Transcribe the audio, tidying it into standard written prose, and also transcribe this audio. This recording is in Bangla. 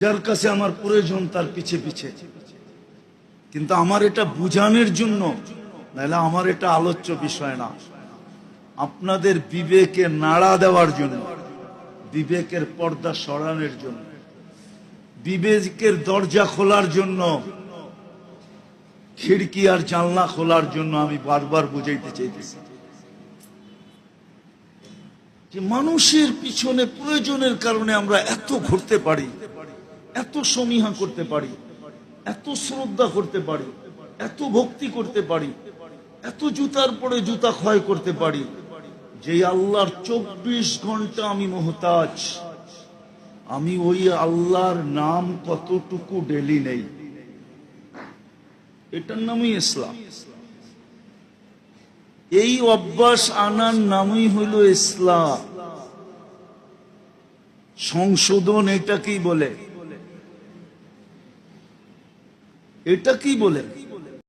যার কাছে আমার প্রয়োজন তার পিছে পিছে, কিন্তু আমার এটা বুঝানোর জন্য, নাহলে আমার এটা আলোচ্য বিষয় না। আপনাদের বিবেকে নাড়া দেওয়ার জন্য, বিবেকের পর্দা সরানোর জন্য, বিবেকের দরজা খোলার জন্য, খিড়কি আর জানলা খোলার জন্য আমি বারবার বুঝাইতে চাইতেছি যে মানুষের পিছনে প্রয়োজনের কারণে আমরা এত ঘুরতে পারি, এত সমীহা করতে পারি, এত শ্রদ্ধা করতে পারি, এত ভক্তি করতে পারি, এত জুতার পরে জুতা ক্ষয় করতে পারি, যে আল্লাহর 24 ঘন্টা আমি মুহতাজ। আমি ওই আল্লাহর নাম কতটুকু ডেলি নেই, এটার নামই ইসলাম। এই অভ্যাস আনার নামই হইল ইসলাম। সংশোধন এটাকেই বলে, এটা কি বলে।